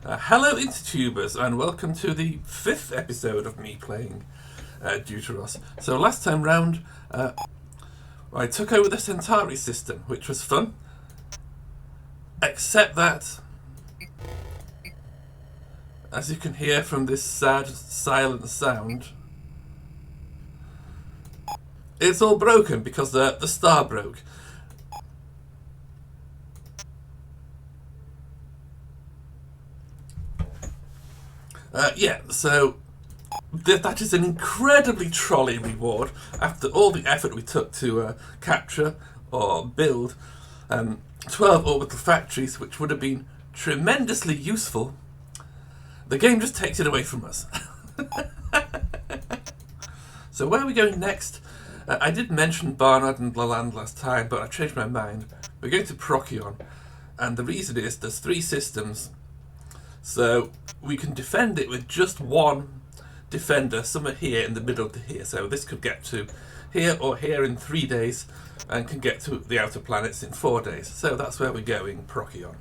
Hello Intertubers, and welcome to the 5th episode of me playing Deuteros. So last time round, I took over the Centauri system, which was fun. Except that, as you can hear from this sad, silent sound, it's all broken because the star broke. So that is an incredibly trolley reward after all the effort we took to capture or build 12 orbital factories, which would have been tremendously useful. The game just takes it away from us. So where are we going next? I did mention Barnard and Laland last time, but I changed my mind. We're going to Procyon, and the reason is there's 3 systems. So we can defend it with just one defender, somewhere here in the middle to here. So this could get to here or here in 3 days, and can get to the outer planets in 4 days. So that's where we're going, Procyon.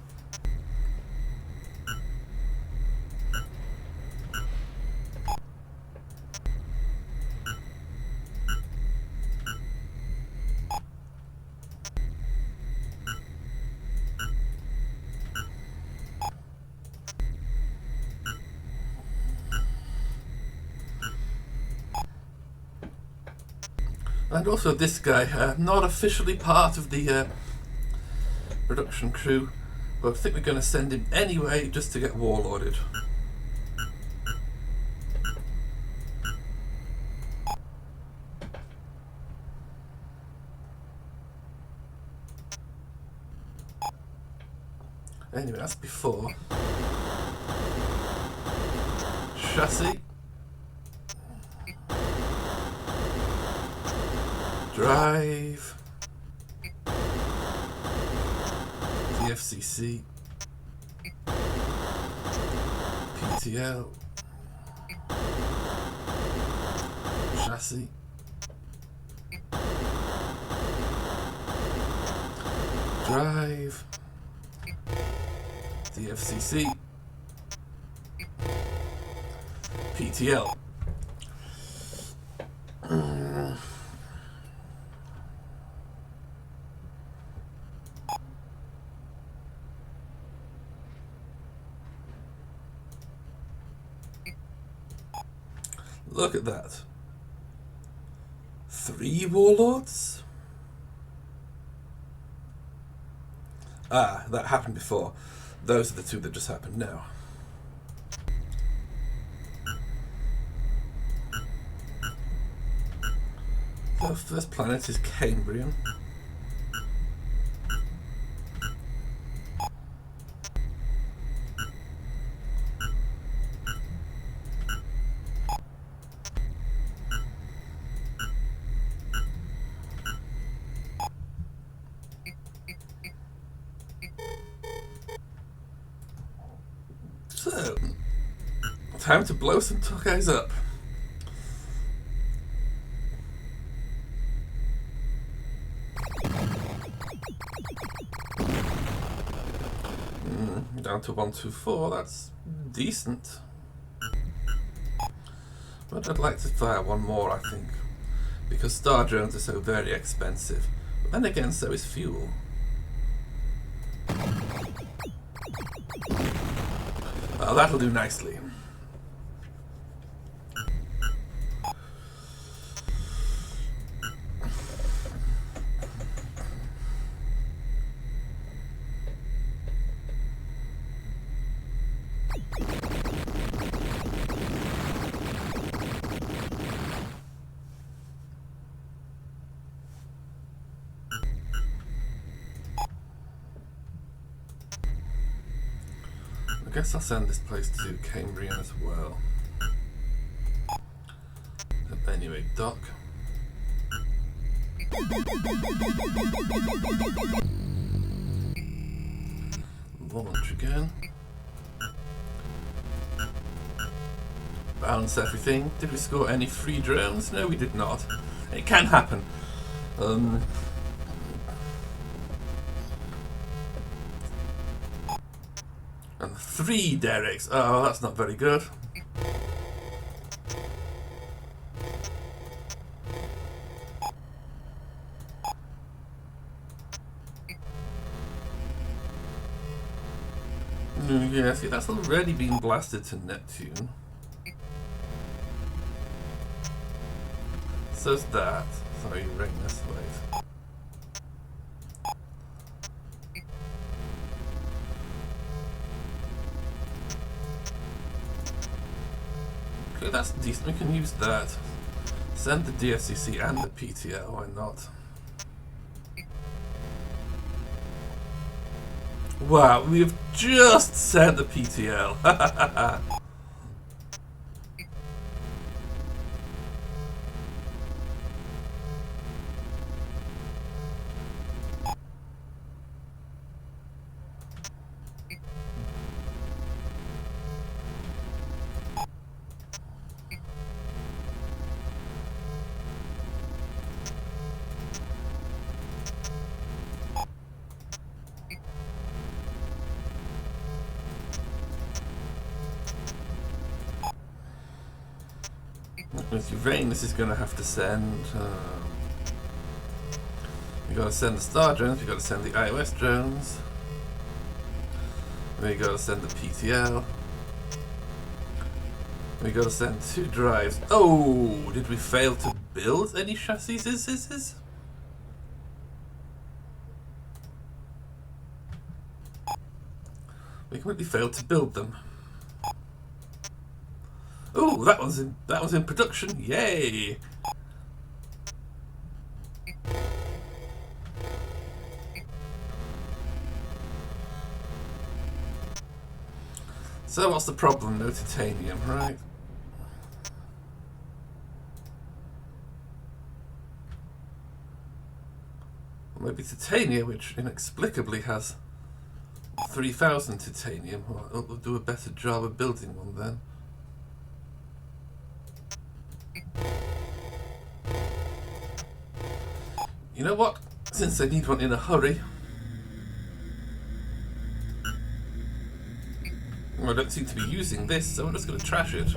And also this guy, not officially part of the production crew, but I think we're going to send him anyway just to get warlorded. Anyway, that's before. Chassis. Drive. The FCC. PTL. Chassis. Drive. The FCC. PTL. Look at that. 3 warlords? Ah, that happened before. Those are the 2 that just happened now. The first planet is Cambrian. So, time to blow some guys up. Down to 124, that's decent. But I'd like to fire one more, I think, because star drones are so very expensive. But then again, so is fuel. Well, that'll do nicely. I guess I'll send this place to Cambrian as well. But anyway, dock. Launch again. Balance everything. Did we score any free drones? No, we did not. It can happen. And 3 derricks. Oh, that's not very good. Yeah, see, that's already been blasted to Neptune. So's that. Sorry, Uranus, wait. Okay, that's decent. We can use that. Send the DSCC and the PTL, why not? Wow, we've just sent the PTL. With Uranus is going to have to send. We got to send the star drones. We got to send the iOS drones. We got to send the PTL. We got to send 2 drives. Oh, did we fail to build any chassis? We completely failed to build them. Oh, that was in production. Yay! So what's the problem? No titanium, right? Or maybe titanium, which inexplicably has 3,000 titanium. Well, it'll do a better job of building one then. You know what? Since I need one in a hurry, I don't seem to be using this, so I'm just going to trash it.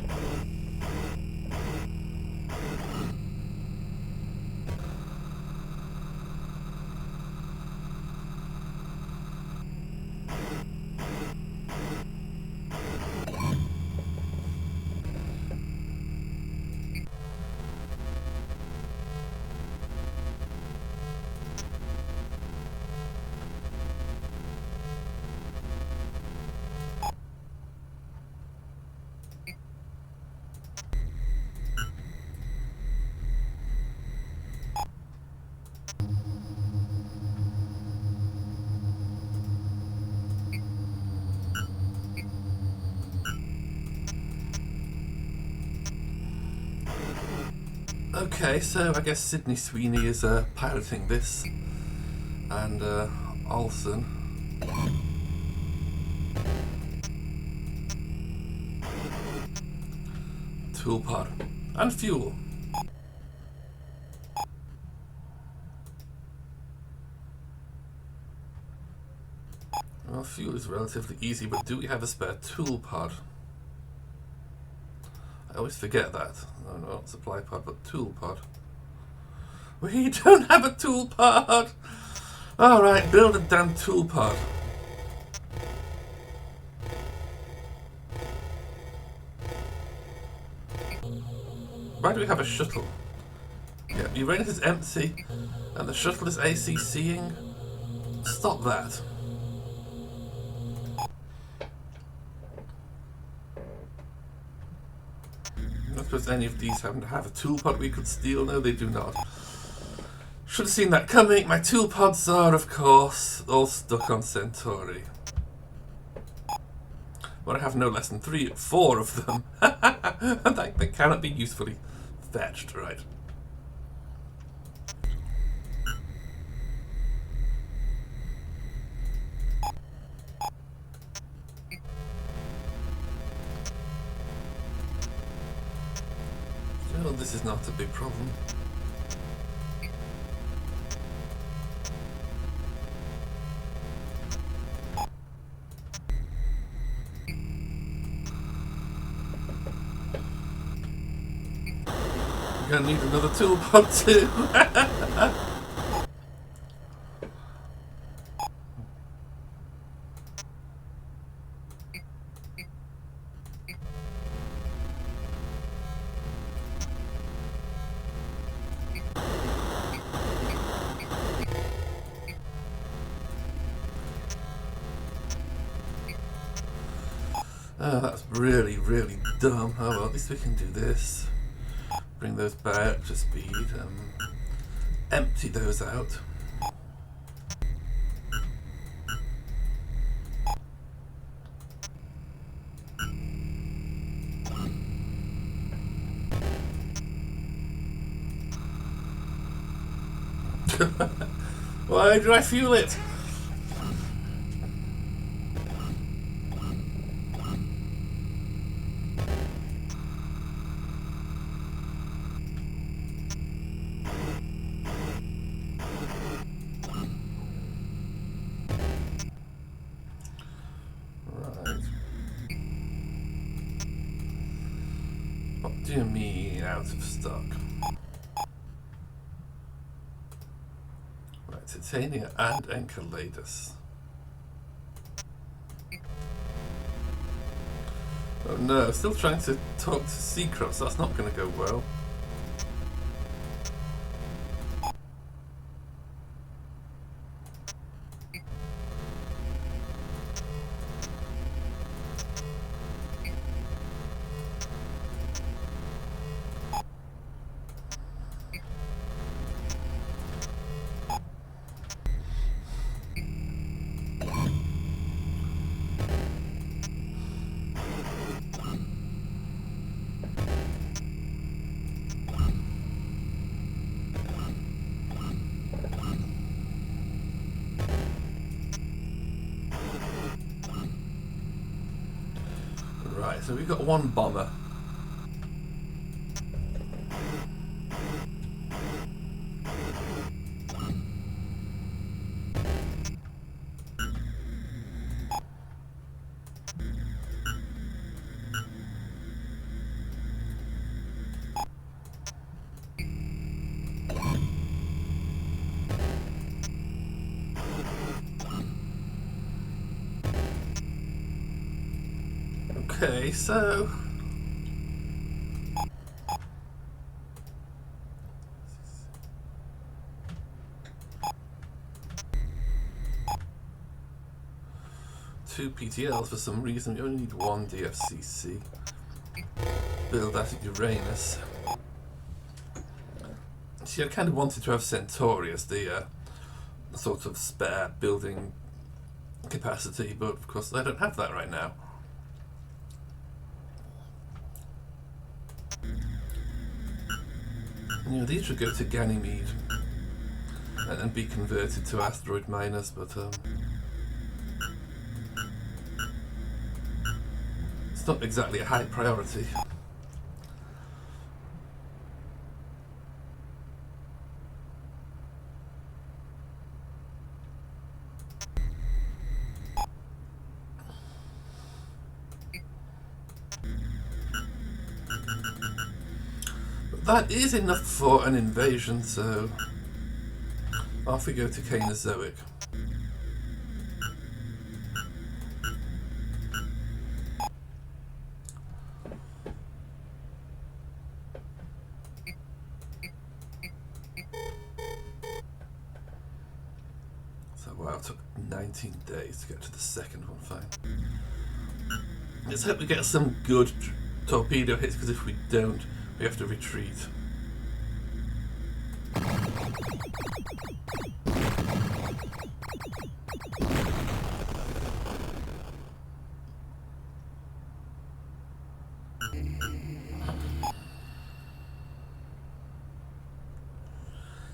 Okay, so I guess Sydney Sweeney is piloting this, and Olsen. Tool pod and fuel. Well, fuel is relatively easy, but do we have a spare tool pod? I always forget that. No, not supply pod, but tool pod. We don't have a tool pod! Alright, build a damn tool pod. Why do we have a shuttle? Yeah, Uranus is empty, and the shuttle is ACCing. Stop that. I suppose any of these happen to have a tool pod we could steal. No, they do not. Should have seen that coming. My tool pods are, of course, all stuck on Centauri. But I have no less than 4 of them. And they cannot be usefully fetched, right? Well, this is not a big problem. gonna need another tool pod too. Oh, that's really, really dumb. Oh well, at least we can do this. Bring those back to speed. Empty those out. Why did I fuel it? What do you mean out of stock? Right, Titania and Enceladus. Oh no, still trying to talk to Seacross, that's not going to go well. Right, so we've got one bomber. Okay, so two PTLs for some reason. We only need one DFCC. Build that at Uranus. See, I kind of wanted to have Centauri as the sort of spare building capacity, but of course I don't have that right now. You know, these should go to Ganymede and be converted to asteroid miners, but it's not exactly a high priority. That is enough for an invasion, so off we go to Cainozoic. So wow, it took 19 days to get to the second one, fine. Let's hope we get some good torpedo hits, because if we don't, we have to retreat.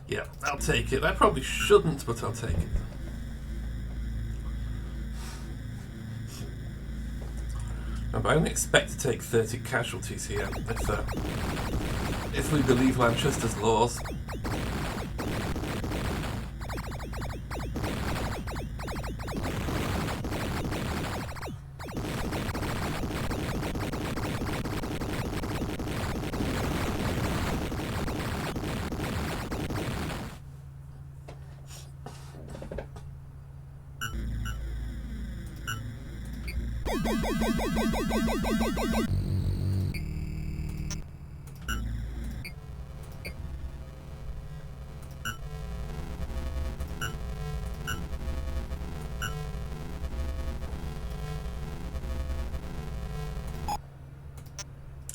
Yeah, I'll take it. I probably shouldn't, but I'll take it. But I only expect to take 30 casualties here, if we believe Lanchester's laws.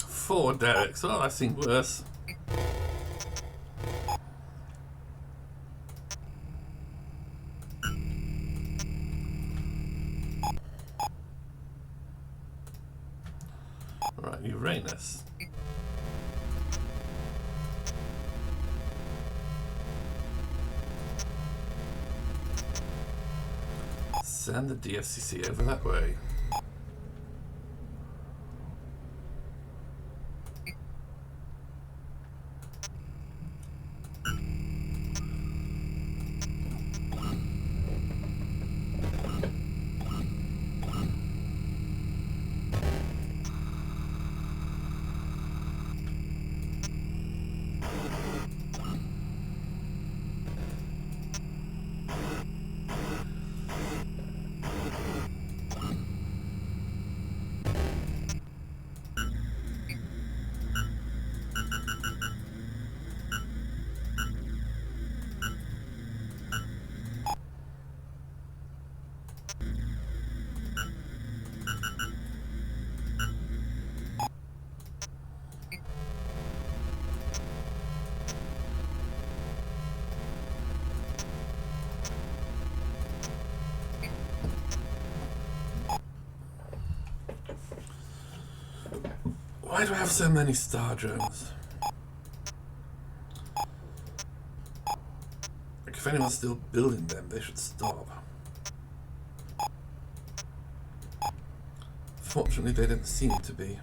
Four derricks. Oh, I've seen worse. Right, Uranus. Send the DFCC over that way. Why do I have so many star drones? Like, if anyone's still building them, they should stop. Fortunately, they didn't seem to be.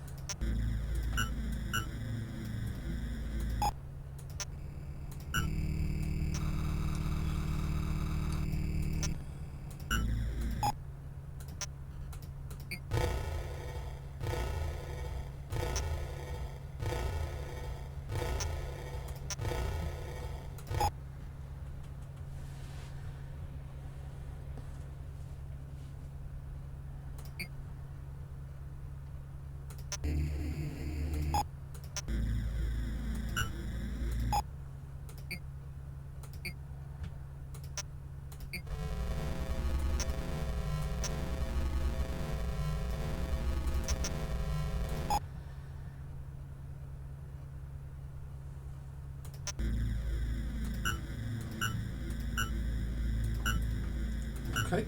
Okay,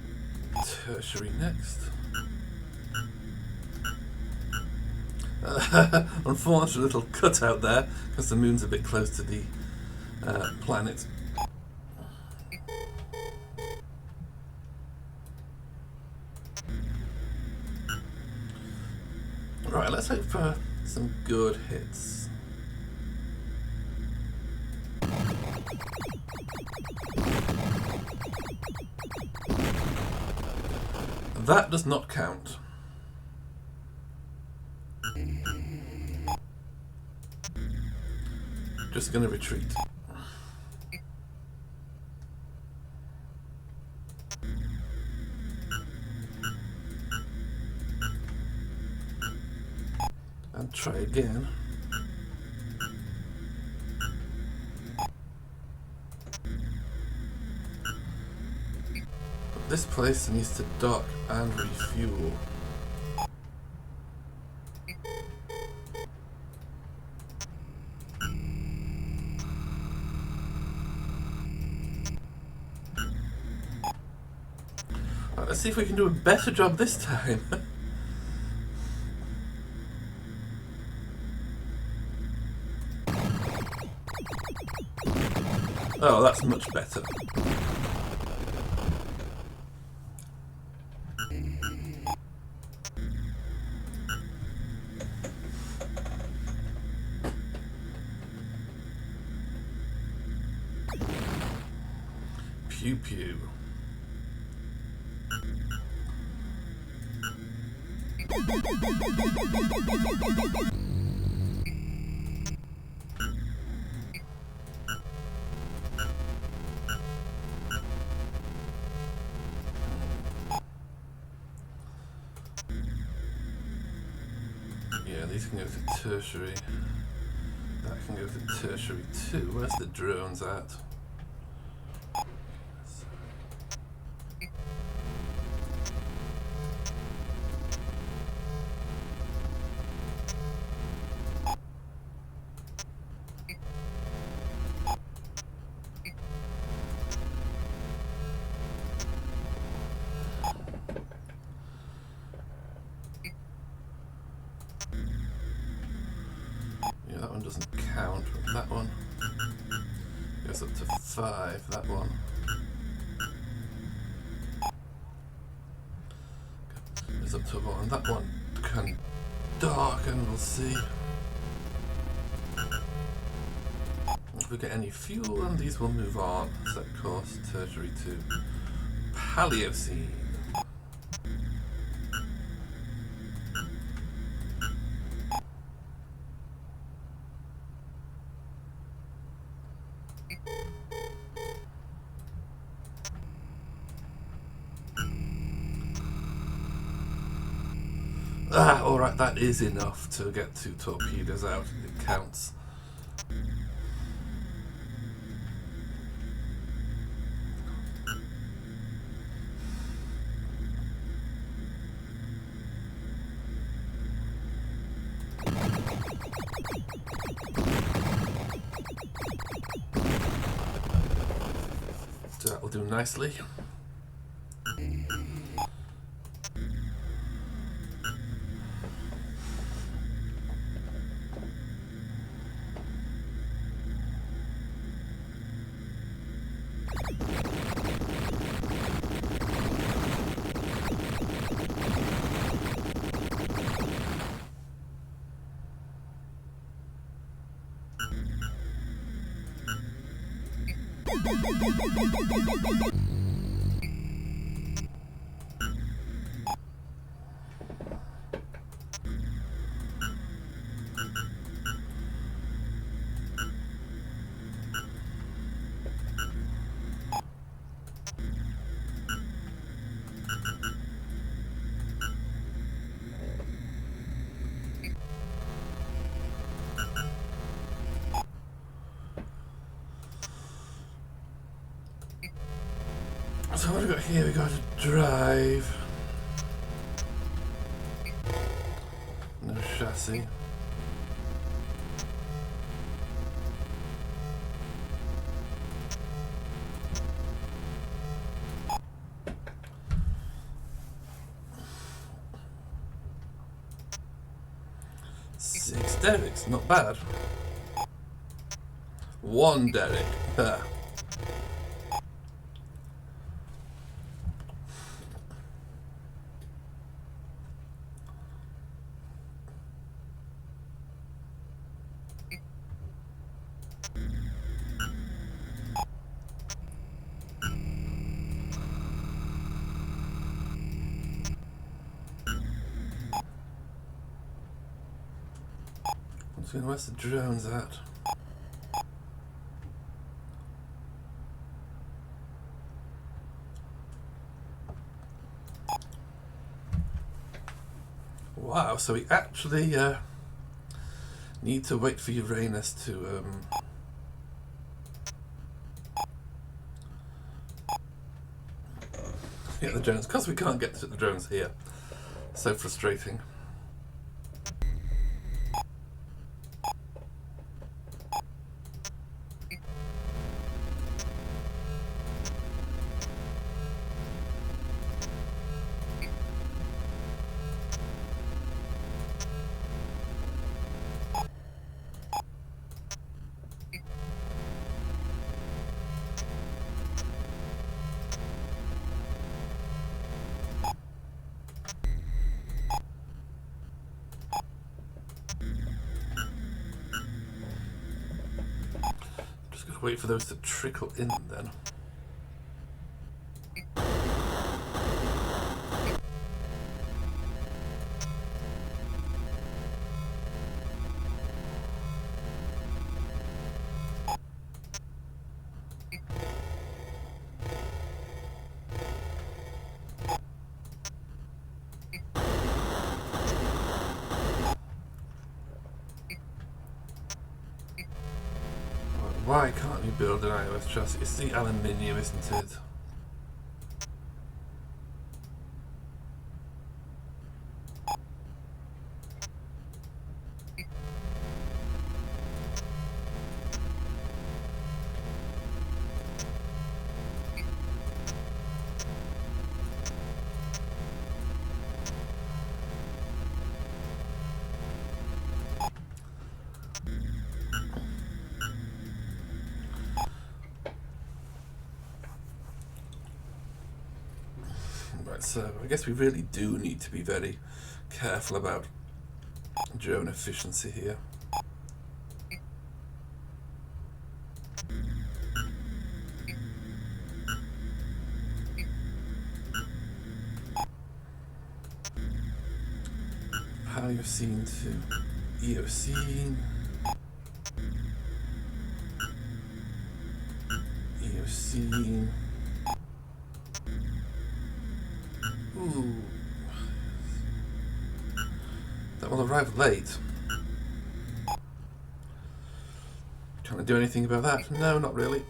Tertiary next. Unfortunate little cutout there, because the moon's a bit close to the planet. Right, let's hope for some good hits. That does not count. Just gonna retreat. And try again. But this place needs to dock and refuel. Right, let's see if we can do a better job this time. Oh, that's much better. Pew pew. Yeah, these can go to tertiary. That can go to tertiary too. Where's the drones at? Yeah, that one doesn't count. That one goes up to 5. That one goes up to 1. That one can darken, we'll see. If we get any fuel, and these will move on. Set course, tertiary to Paleocene. Ah, alright, that is enough to get 2 torpedoes out. It counts. So that will do nicely. So what have we got here? We got a drive. No chassis. Six derricks, not bad. One derrick. There. Where's the drones at? Wow, so we actually need to wait for Uranus to get the drones, because we can't get to the drones here. So frustrating. Wait for those to trickle in then. Why can't you build an iOS chassis? It's the aluminium, isn't it? So I guess we really do need to be very careful about drone efficiency here. Paleocene to Eocene. Eocene. Ooh. That will arrive late. Can I do anything about that? No, not really.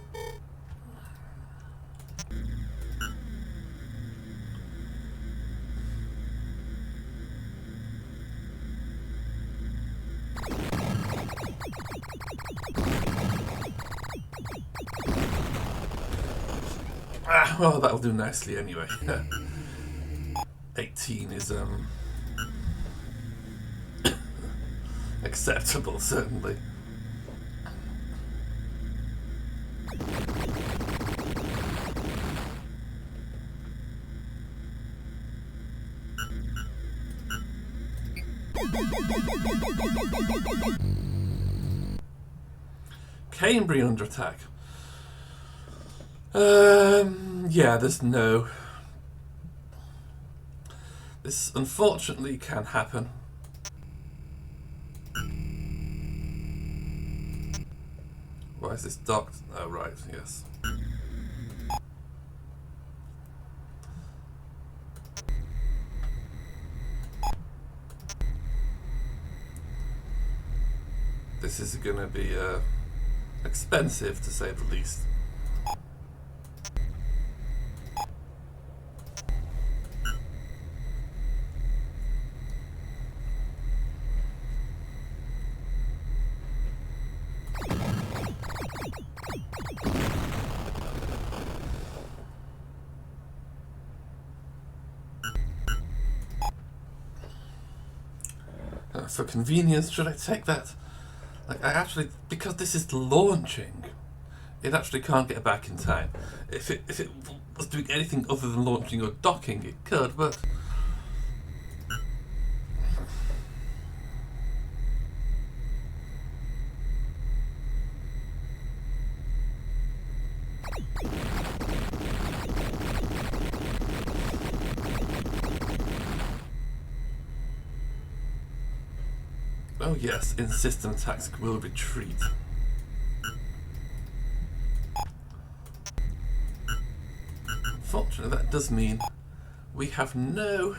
Ah, well, that'll do nicely anyway. 18 is acceptable, certainly. Cambrian under attack. Yeah, there's no. This unfortunately can happen. Why is this docked? Oh, right, yes. This is going to be expensive, to say the least. For convenience, should I take that? Like, I actually, because this is launching, it actually can't get back in time. If it was doing anything other than launching or docking, it could, but oh yes, in-system attacks will retreat. Unfortunately, that does mean we have no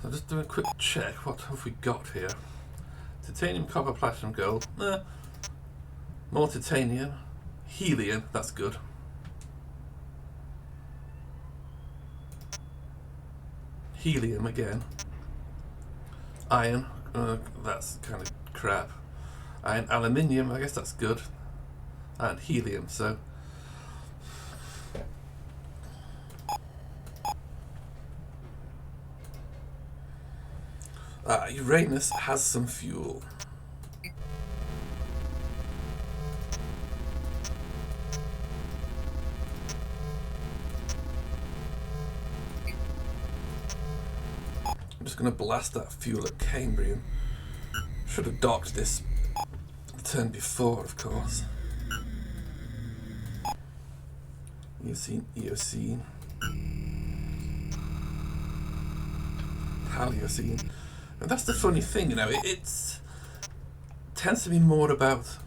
So just doing a quick check. What have we got here? Titanium, copper, platinum, gold. More titanium. Helium, that's good. Helium again. Iron, that's kind of crap. Iron, aluminium, I guess that's good. And helium, so. Uranus has some fuel. I'm just going to blast that fuel at Cambrian. Should have docked this the turn before, of course. Eocene. Paleocene. And that's the funny thing, you know, it tends to be more about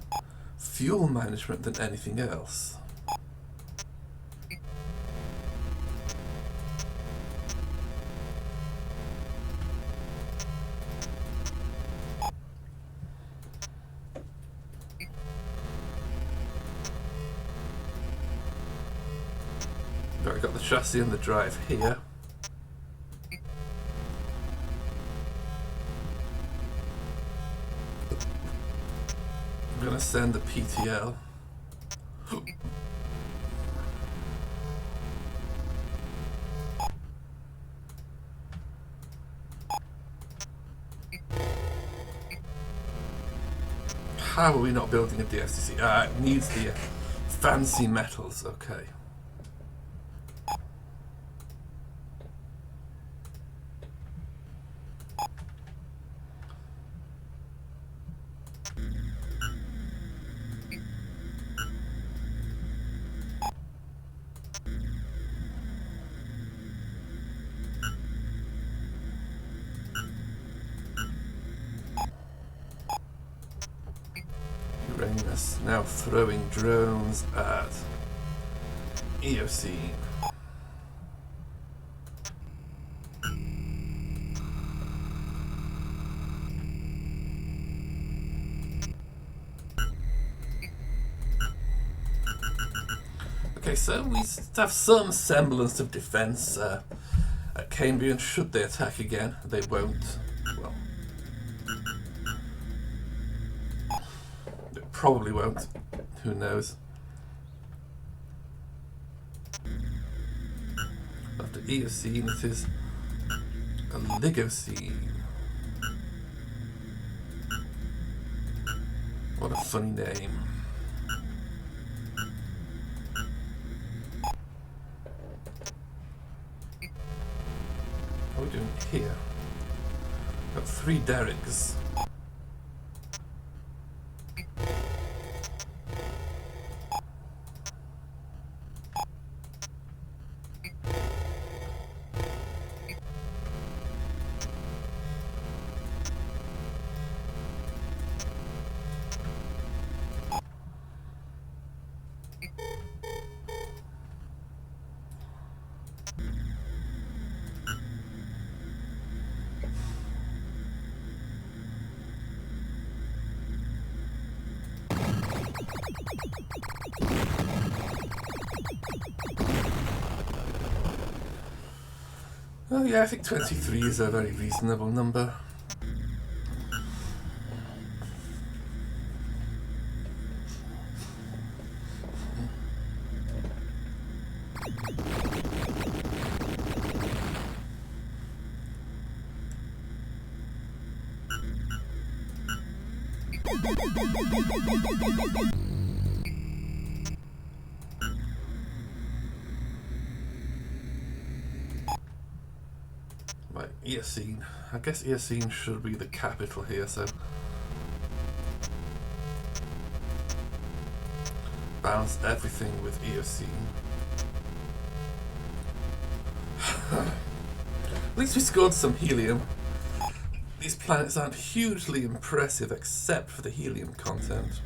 fuel management than anything else. I've got the chassis and the drive here. I'm going to send the PTL. How are we not building a DFCC? It needs the fancy metals, okay. Uranus now throwing drones at Eocene. Okay, so we have some semblance of defense at Cambrian should they attack again. They won't. Well, they probably won't. Who knows? After Eocene, it is Oligocene. What a funny name. What are we doing here? Got 3 derricks. Oh yeah, I think 23 is a very reasonable number. Right, Eocene. I guess Eocene should be the capital here, so balance everything with Eocene. At least we scored some helium. These planets aren't hugely impressive except for the helium content.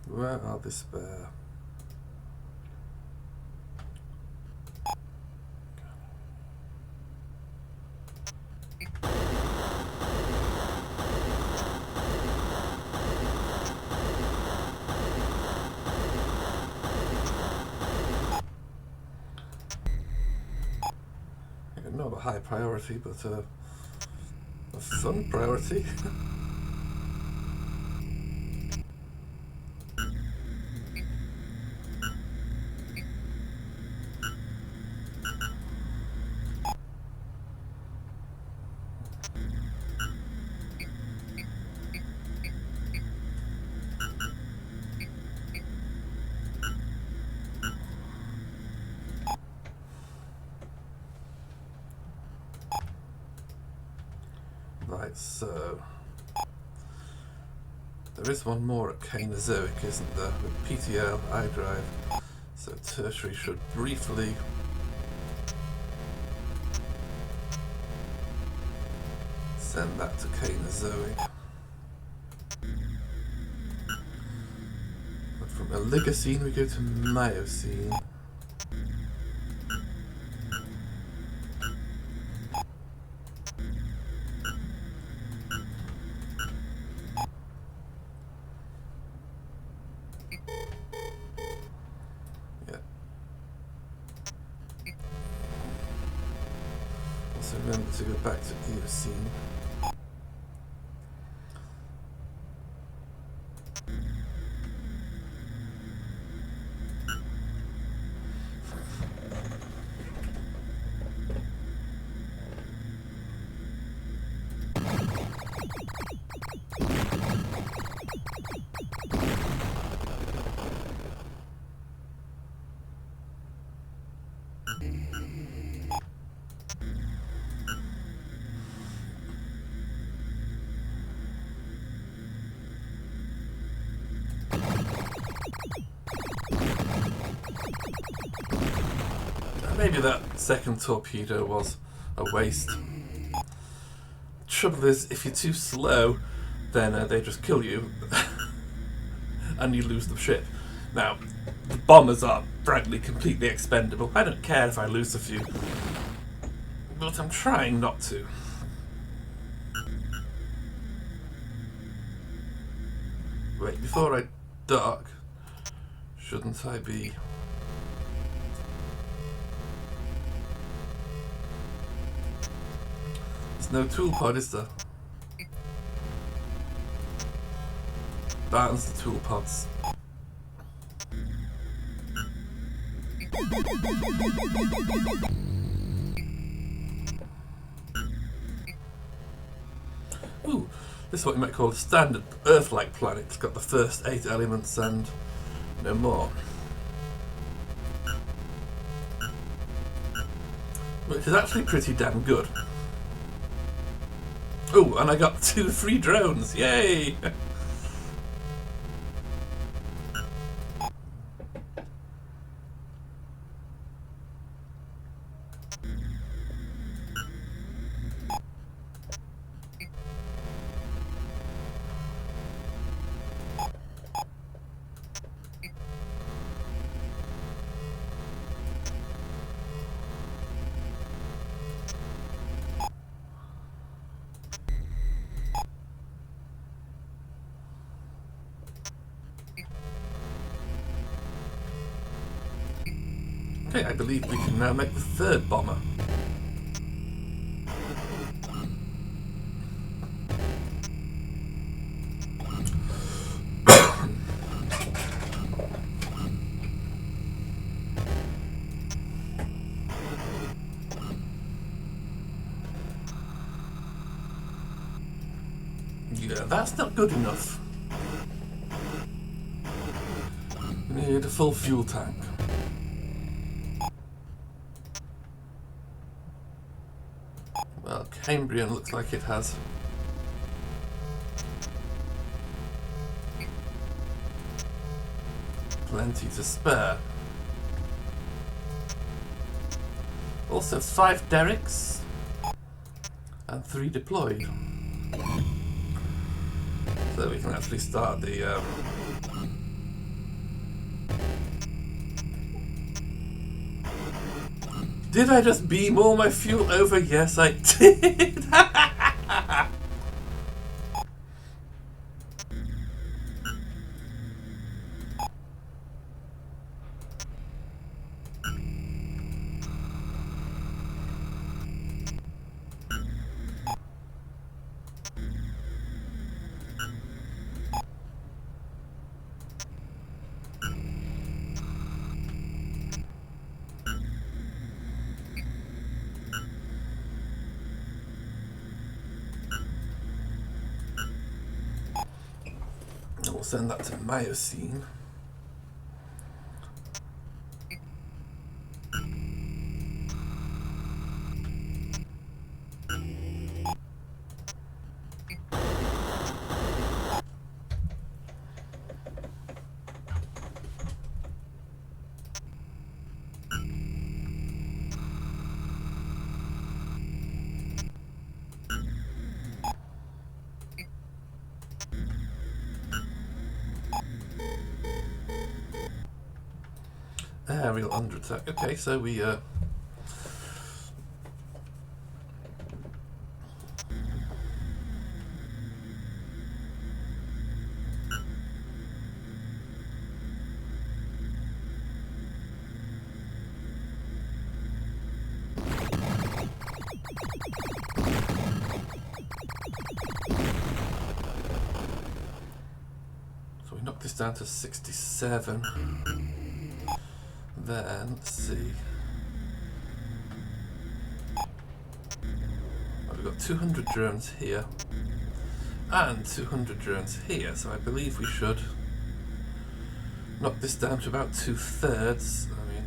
Where are the spare? high priority, but a fun priority. Right, so there is one more at Cainozoic, isn't there? With PTL, iDrive. So Tertiary should briefly send that to Cainozoic. But from Oligocene we go to Miocene. Also remember to go back to Eocene. Maybe that second torpedo was a waste. Trouble is, if you're too slow, then they just kill you and you lose the ship. Now, the bombers are frankly completely expendable. I don't care if I lose a few, but I'm trying not to. Wait, before I dock, shouldn't I be... There's no tool pod, is there? Balance the tool pods. Ooh, this is what you might call a standard Earth-like planet. It's got the first 8 elements and no more. Which is actually pretty damn good. Oh, and I got 2 free drones! Yay! Okay, I believe we can now make the 3rd bomber. Yeah, that's not good enough. We need a full fuel tank. Well, Cambrian looks like it has. Plenty to spare. Also 5 derricks and 3 deployed. So we can actually start the Did I just beam all my fuel over? Yes, I did. We'll send that to Miocene. Ariel under attack. Okay, so we knock this down to 67. Then, let's see. Well, we've got 200 drones here and 200 drones here, so I believe we should knock this down to about 2/3. I mean,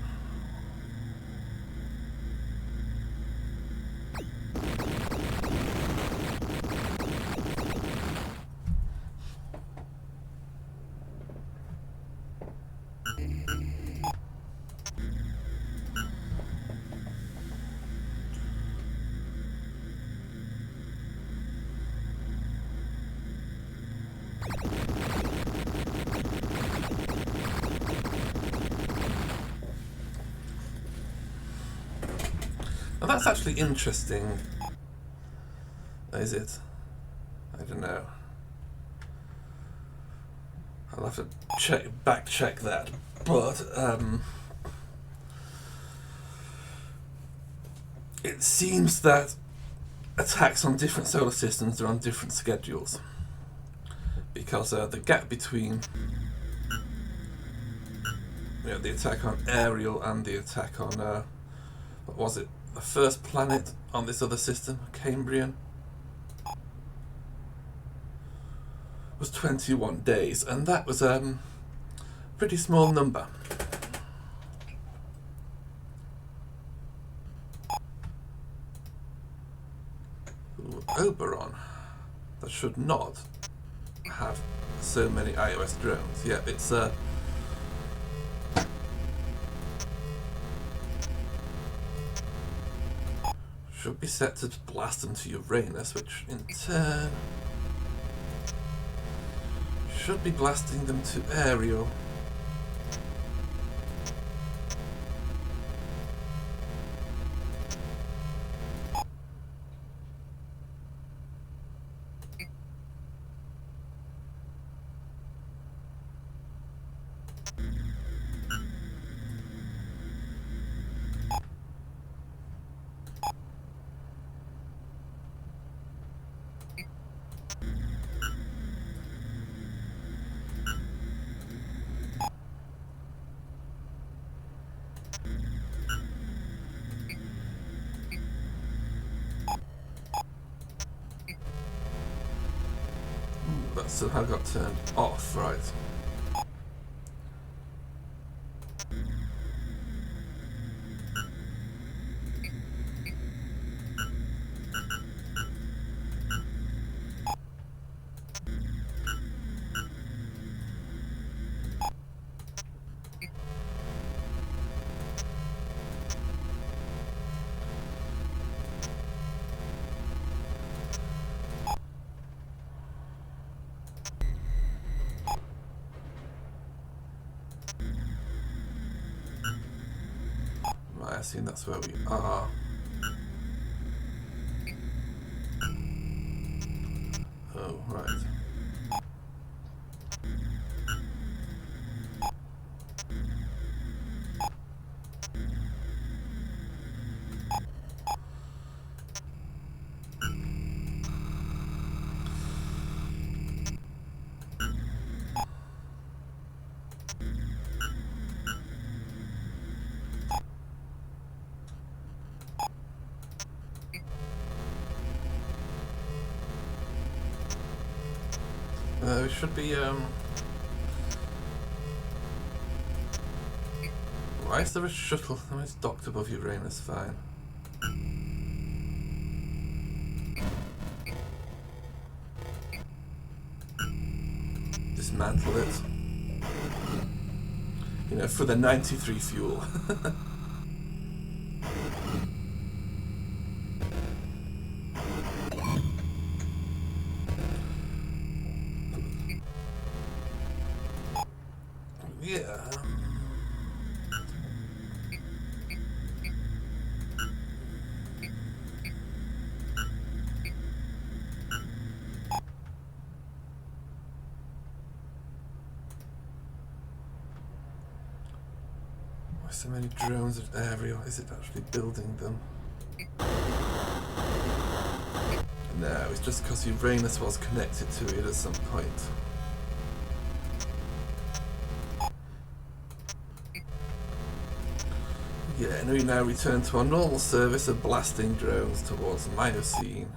now that's actually interesting. Is it? I don't know. I'll have to back check that. But it seems that attacks on different solar systems are on different schedules, because the gap between the attack on Ariel and the attack on what was it? The first planet on this other system, Cambrian, was 21 days, and that was a pretty small number. Ooh, Oberon, that should not have so many iOS drones. Yeah, it's should be set to blast them to Uranus, which in turn should be blasting them to Ariel. That somehow got turned off, right? I assume that's where we are. Oh, right. We should be Why is there a shuttle? Oh, it's docked above Uranus, fine. Dismantle it. You know, for the 93 fuel. Yeah. Why so many drones at Ariel? Is it actually building them? No, it's just because Uranus was connected to it at some point. Yeah, and we now return to our normal service of blasting drones towards Miocene.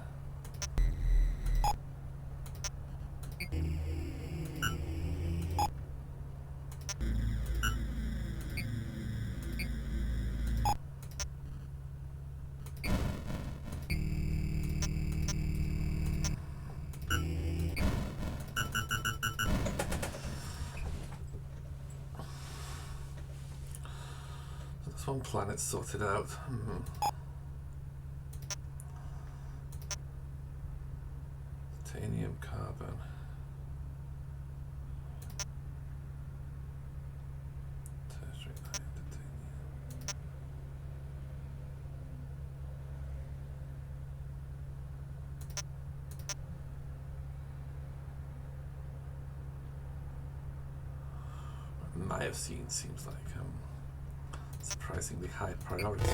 That's one planet sorted out. Titanium, carbon. Tertiary iron, titanium. Miocene seems like surprisingly high priority.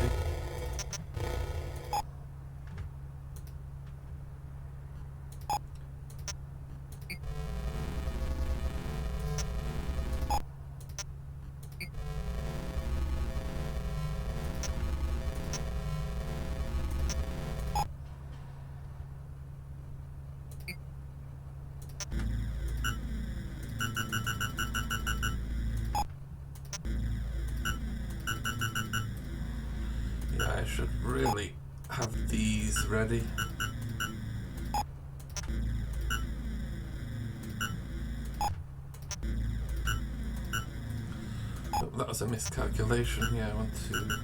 I should really have these ready. Oh, that was a miscalculation. Yeah, I want to.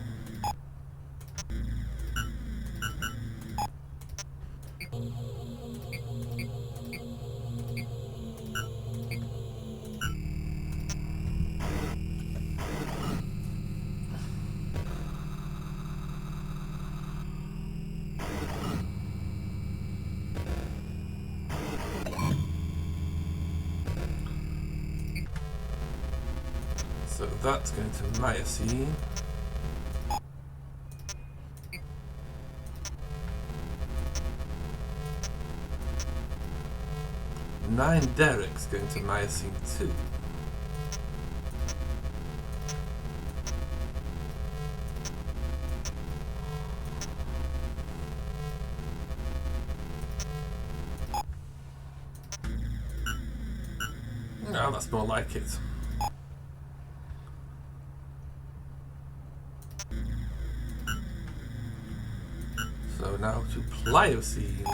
So that's going to Miocene. Nine Derek's going to Miocene 2. No, that's more like it. So now to Pliocene.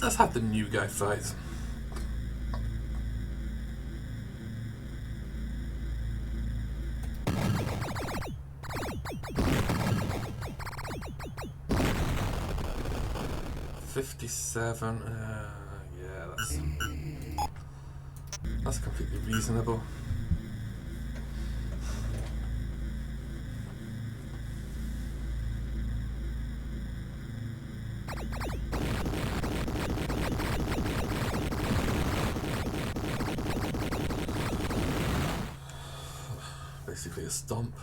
Let's have the new guy fight. $57. Yeah, that's completely reasonable. Basically a stomp.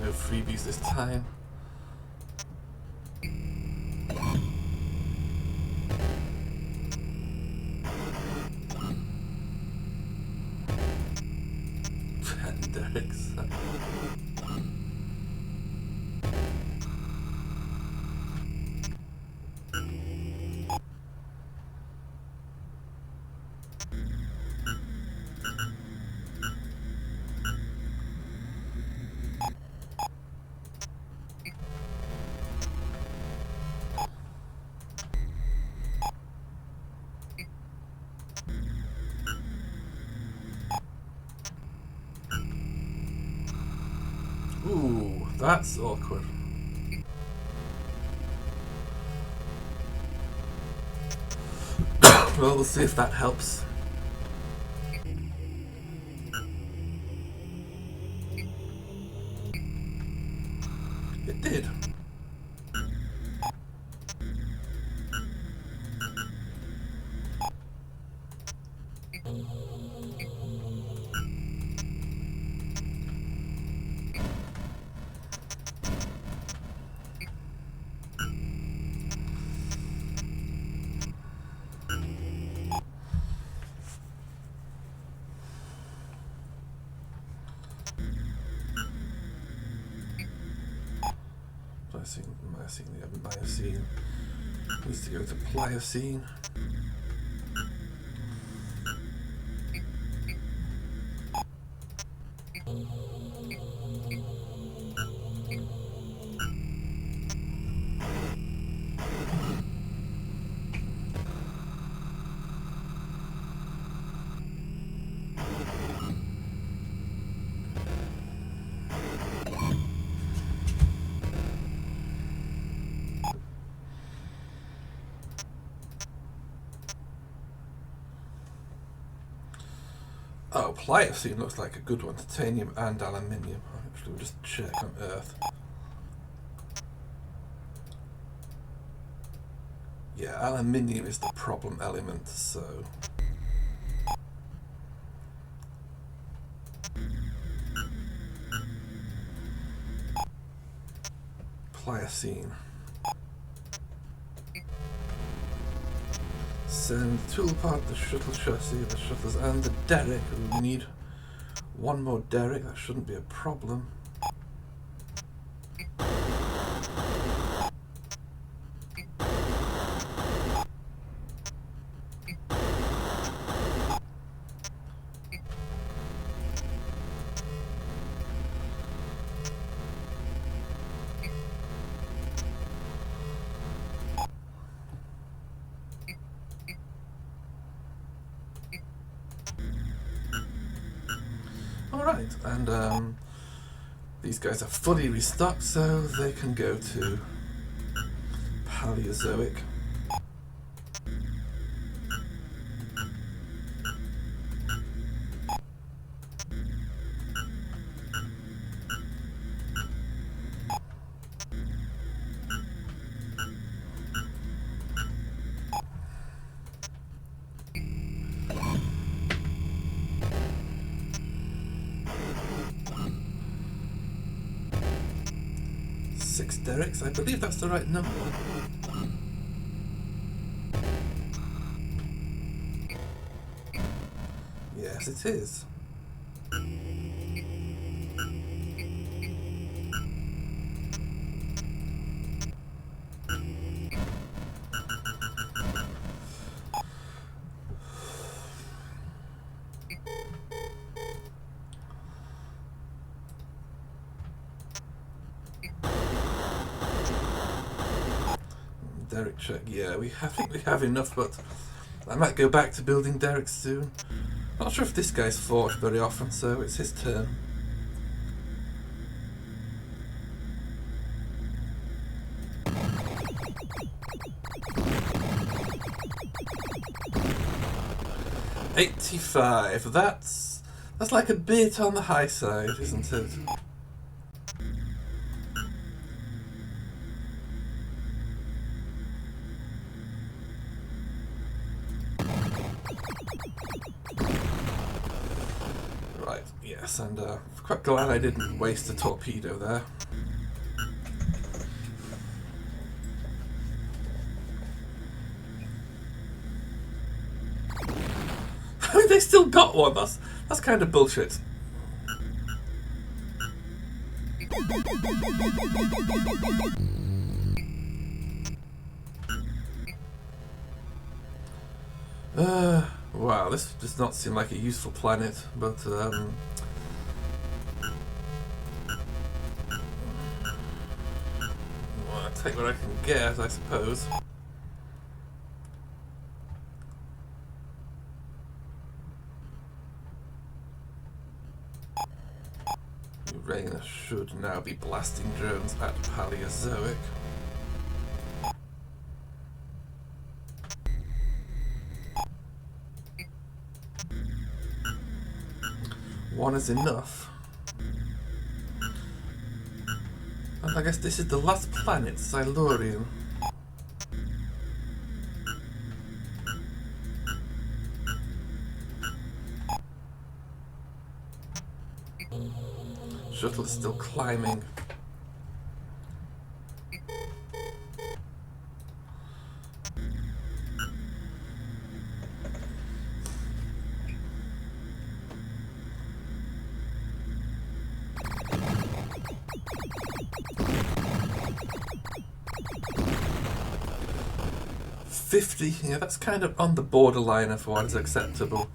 No freebies this time. Derricks. Ooh, that's awkward. Well, we'll see if that helps. It did. Miocene needs to go to Pliocene. Oh, Pliocene looks like a good one. Titanium and aluminium. Actually, we'll just check on Earth. Yeah, aluminium is the problem element, so... Pliocene. Send the tool part, the shuttle chassis, the shuttles, and the derrick. We need one more derrick. That shouldn't be a problem. Alright, and these guys are fully restocked, so they can go to Paleozoic. Derricks, I believe that's the right number. Yes, it is. Derrick check. Yeah, I think we have enough, but I might go back to building derricks soon. Not sure if this guy's forged very often, so it's his turn. $85. That's like a bit on the high side, isn't it? Yes, and I'm quite glad I didn't waste a torpedo there. I mean, they still got one. That's kind of bullshit. Wow, this does not seem like a useful planet, but well, I'll take what I can get, I suppose. Uranus should now be blasting drones at Paleozoic. One is enough. And I guess this is the last planet, Silurian. Shuttle is still climbing. Yeah, that's kind of on the borderline of what is acceptable.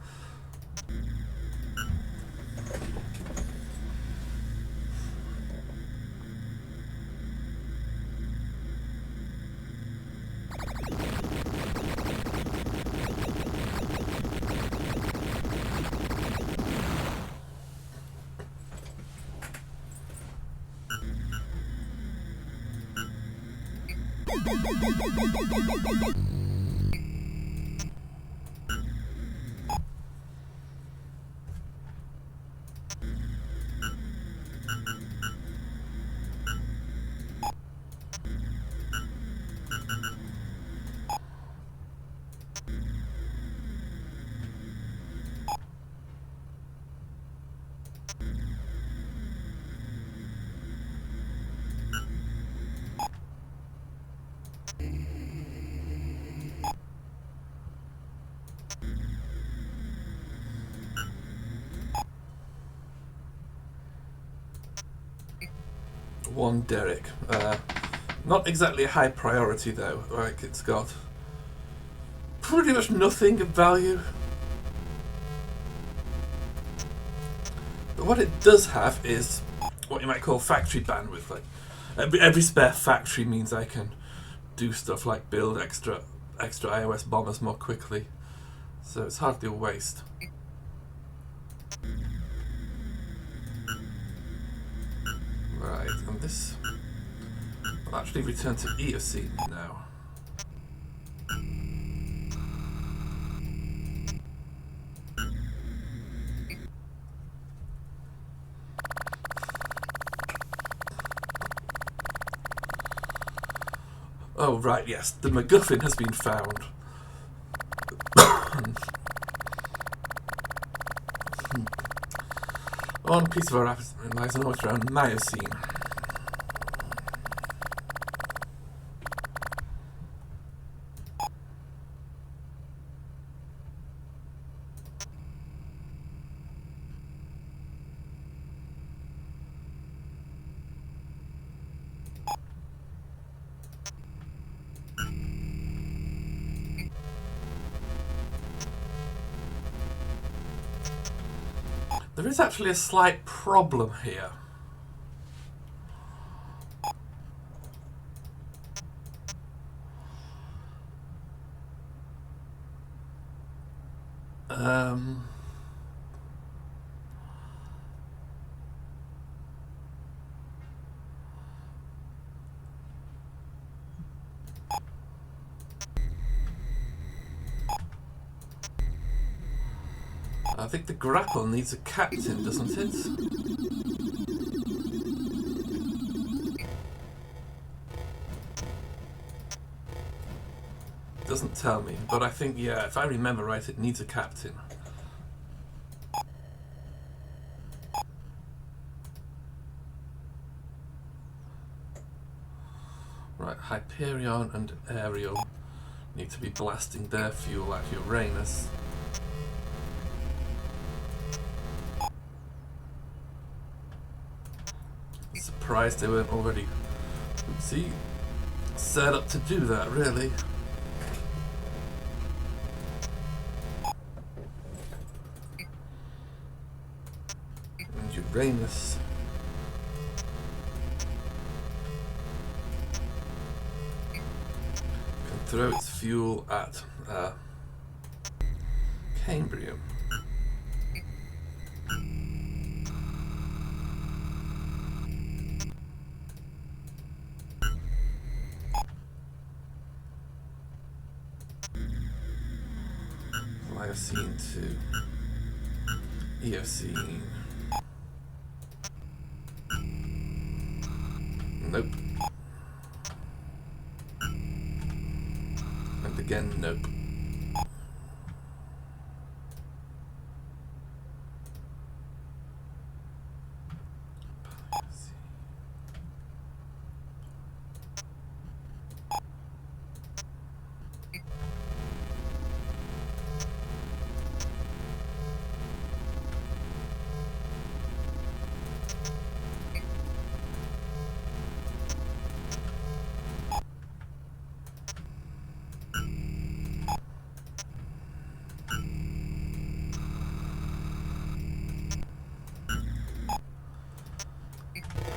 One derrick. Not exactly a high priority though. Like, it's got pretty much nothing of value. But what it does have is what you might call factory bandwidth. Like every spare factory means I can do stuff like build extra iOS bombers more quickly. So it's hardly a waste. Right, and this will actually return to Eocene now. Oh, right, yes, the Macguffin has been found. One piece of our atmosphere lies almost around Miocene. There is actually a slight problem here. I think the grapple needs a captain, doesn't it? Doesn't tell me, but I think, yeah, if I remember right, it needs a captain. Right, Hyperion and Ariel need to be blasting their fuel at Uranus. Surprised they weren't already, oopsie, set up to do that, really. And Uranus. Can throw its fuel at Cambrian. Pliocene to Eocene. Nope. And again, nope.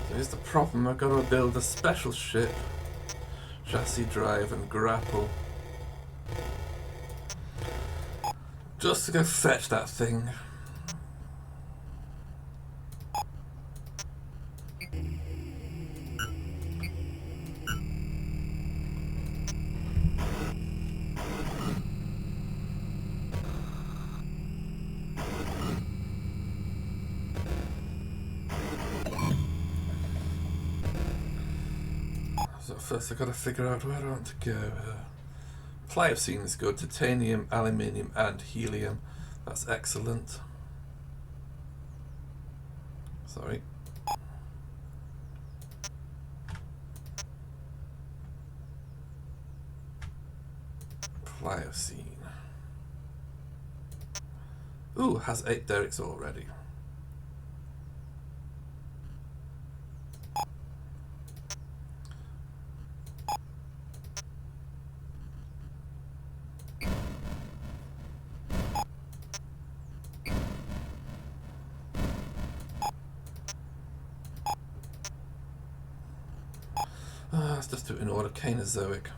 Here's the problem, I've got to build a special ship, chassis drive and grapple, just to go fetch that thing. So first I've got to figure out where I want to go. Pliocene is good. Titanium, aluminium and helium. That's excellent. Sorry. Pliocene. Ooh, has 8 derricks already. Let's just do it in order. Cainozoic.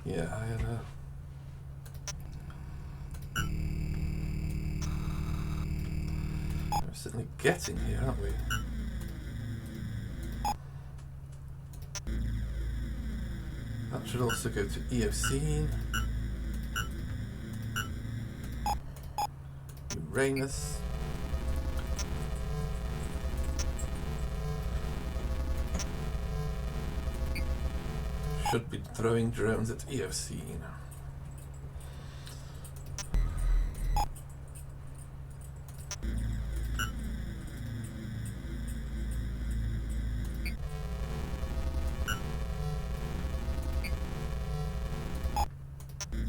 Yeah, we're certainly getting here, aren't we? That should also go to Eocene. Uranus. Should be throwing drones at Eocene.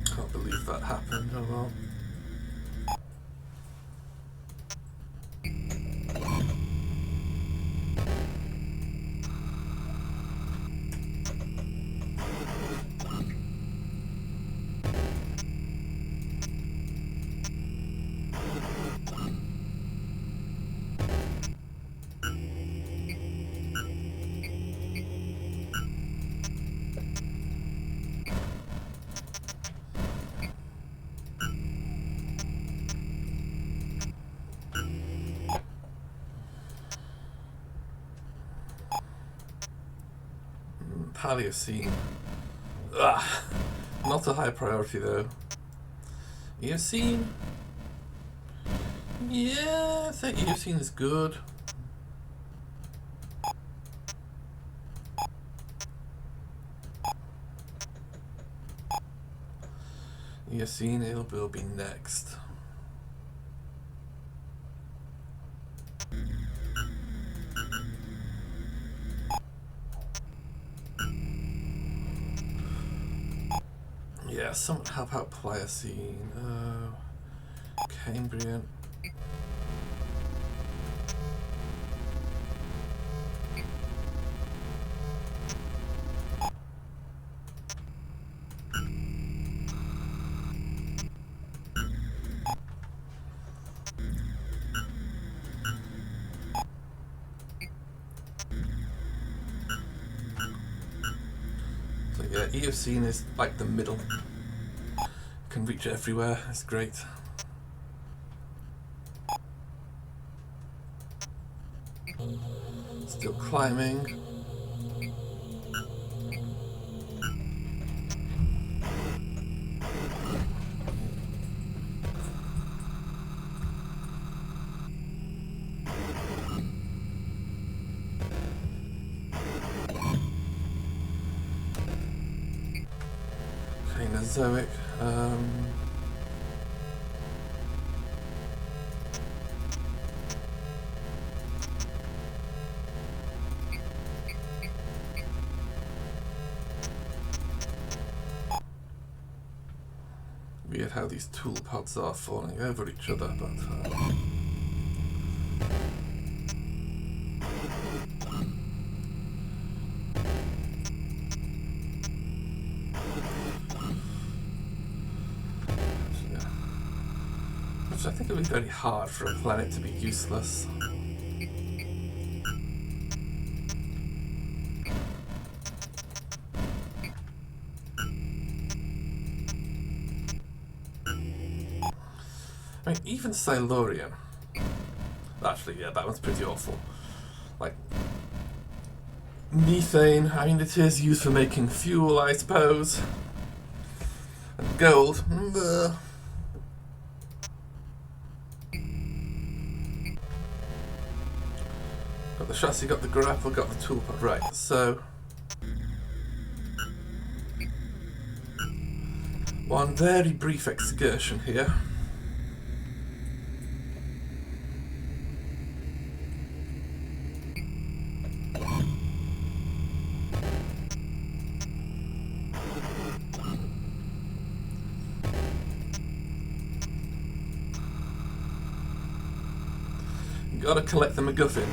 Can't believe that happened, oh well. Paleocene. Ugh. Not a high priority though. Eocene? Yeah, I think Eocene is good. Eocene, it will be next. Yeah, someone help out Pliocene. Cambrian. So yeah, Eocene is like the middle. Can reach everywhere, it's great. Still climbing. Cainozoic. Weird how these tool pods are falling over each other, but yeah. Which I think it would be very hard for a planet to be useless. I mean, even Silurian. Actually, yeah, that one's pretty awful. Like, methane, I mean, it is used for making fuel, I suppose. And gold. Got the chassis, got the grapple, got the toolpad. Right, so... one very brief excursion here. Gotta collect the Macguffin.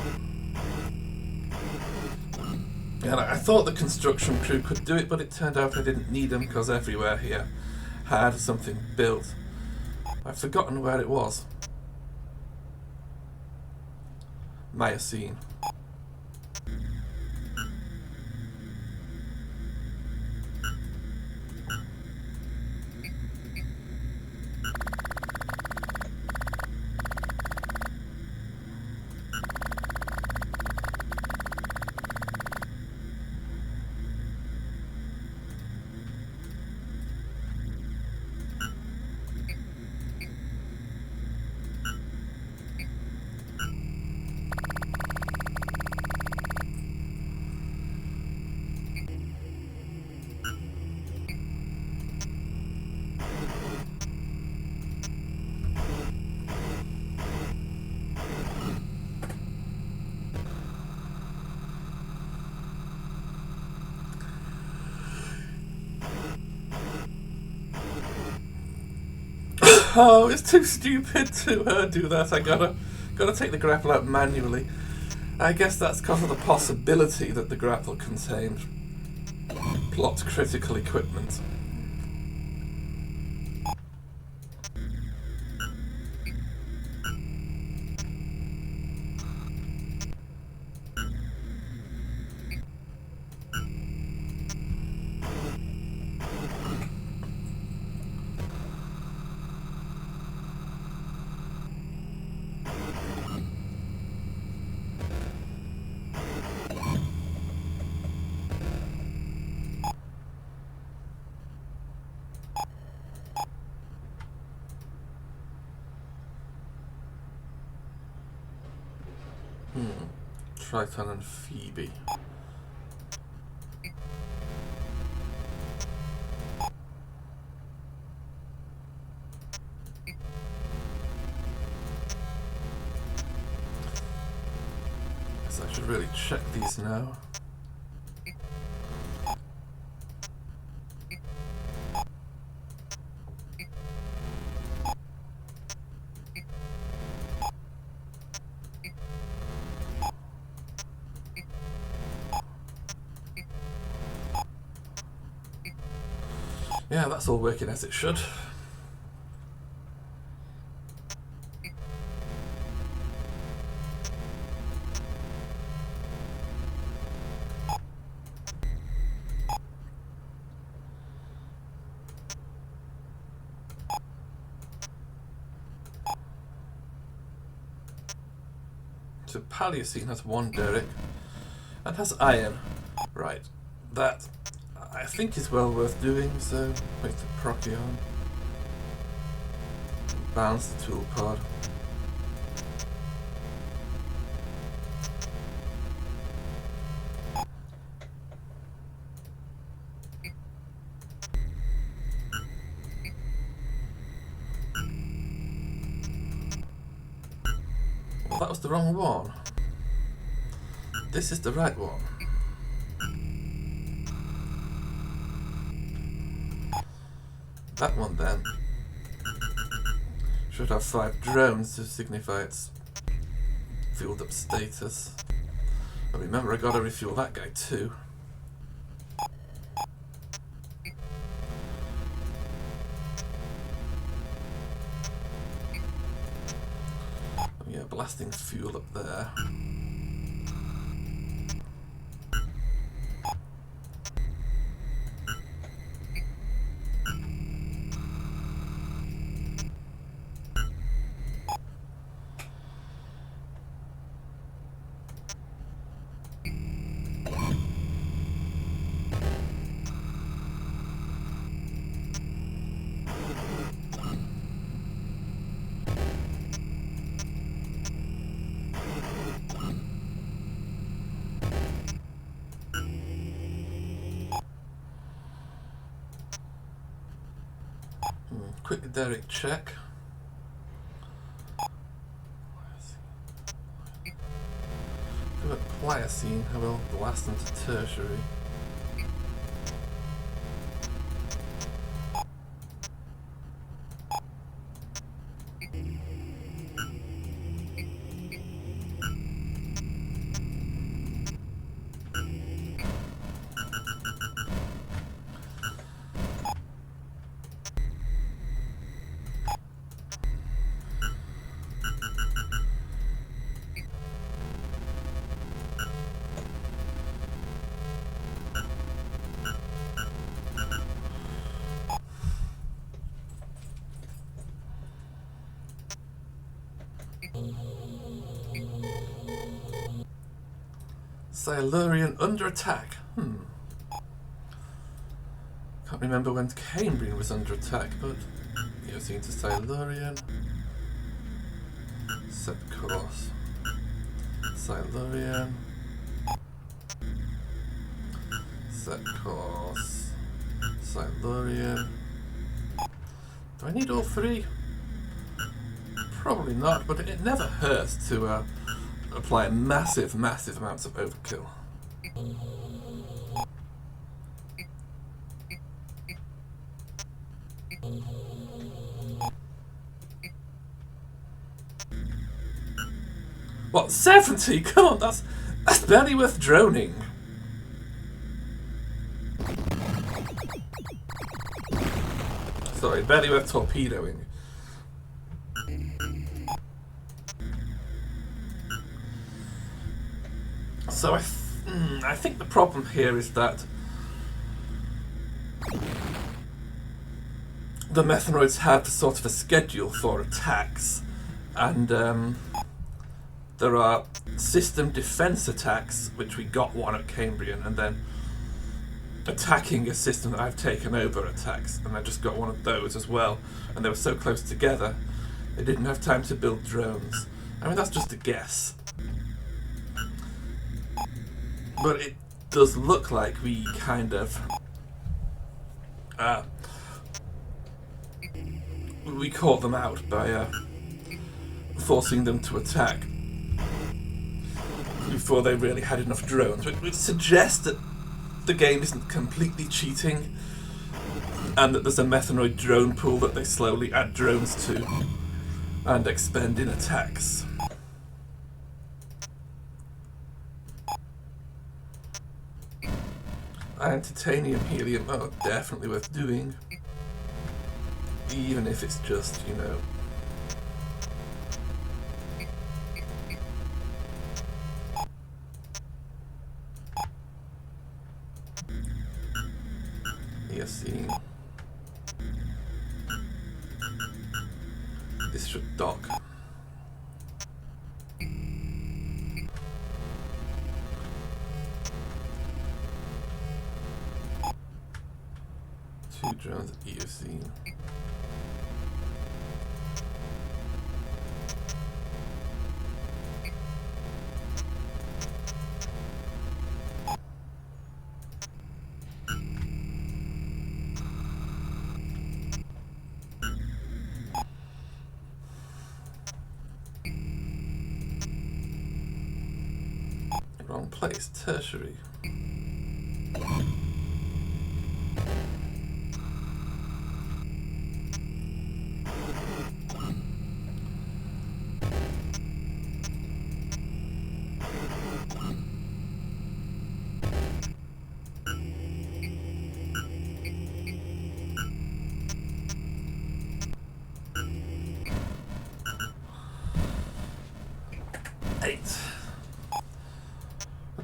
And I thought the construction crew could do it, but it turned out I didn't need them because everywhere here had something built. I've forgotten where it was. Miocene. Oh, it's too stupid to do that. I gotta take the grapple out manually. I guess that's because of the possibility that the grapple contained plot critical equipment. Triton and Phoebe. Guess I should really check these now. Yeah, that's all working as it should. So Paleocene has one Derrick and has iron. Right, that I think is well worth doing, so wait to Procyon. Bounce the tool pod. Well, that was the wrong one. This is the right one. That one then should have 5 drones to signify its fueled up status. But remember, I gotta refuel that guy too. Oh yeah, blasting fuel up there. Quick Derrick check. Do a Pliocene, I will blast them to Tertiary. Silurian under attack. Can't remember when Cambrian was under attack, but Eocene to Silurian. Set course. Silurian. Set course. Silurian. Do I need all 3? Probably not, but it never hurts to apply massive amounts of overkill. What, 70? Come on, that's barely worth droning. Sorry, barely worth torpedoing. So I think the problem here is that the Methanoids have sort of a schedule for attacks, and there are system defense attacks, which we got one at Cambrian, and then attacking a system that I've taken over attacks, and I just got one of those as well, and they were so close together they didn't have time to build drones. I mean, that's just a guess. But it does look like we kind of we caught them out by forcing them to attack before they really had enough drones, which suggests that the game isn't completely cheating and that there's a Methanoid drone pool that they slowly add drones to and expend in attacks. And titanium helium, oh, definitely worth doing. Even if it's just, you know, Eocene. This should dock. Two drones at Eocene. Wrong place, Tertiary.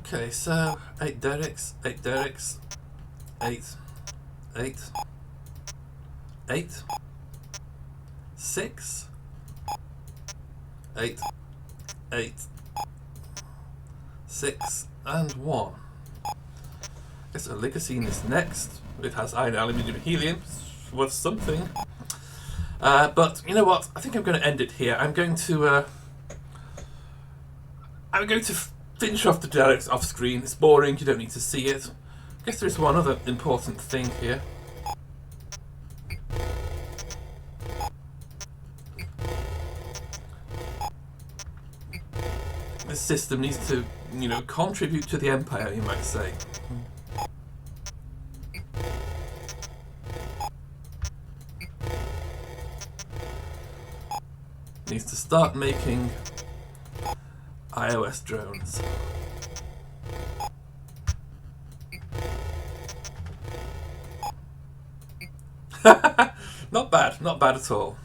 Okay, so 8 derricks, 8, 6, 8, 6, and 1. I guess Oligocene is next. It has iron, aluminium, and helium. It's worth something. But you know what? I think I'm going to end it here. I'm going to finish off the derricks off screen. It's boring, you don't need to see it. I guess there's one other important thing here. This system needs to, you know, contribute to the Empire, you might say. Needs to start making iOS drones. Not bad, not bad at all.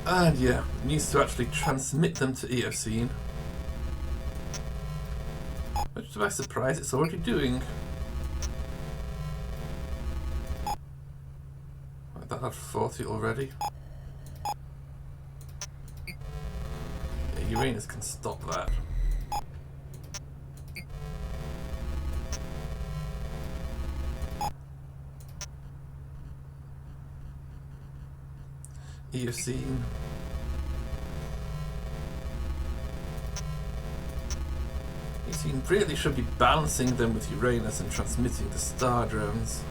And yeah, needs to actually transmit them to Eocene. Much to my surprise, it's already doing. That had 40 already. Yeah, Uranus can stop that. Eocene. Eocene really should be balancing them with Uranus and transmitting the star drones.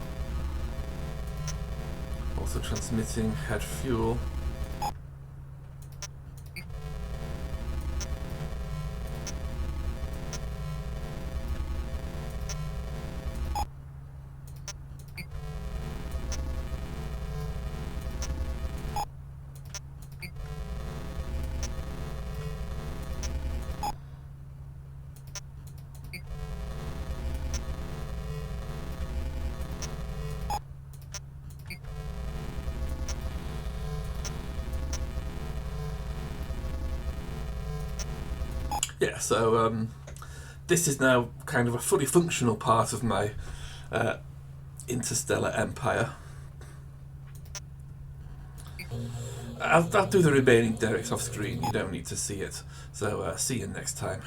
Also transmitting head fuel. Yeah, so this is now kind of a fully functional part of my interstellar empire. I'll do the remaining derricks off screen, you don't need to see it. So see you next time.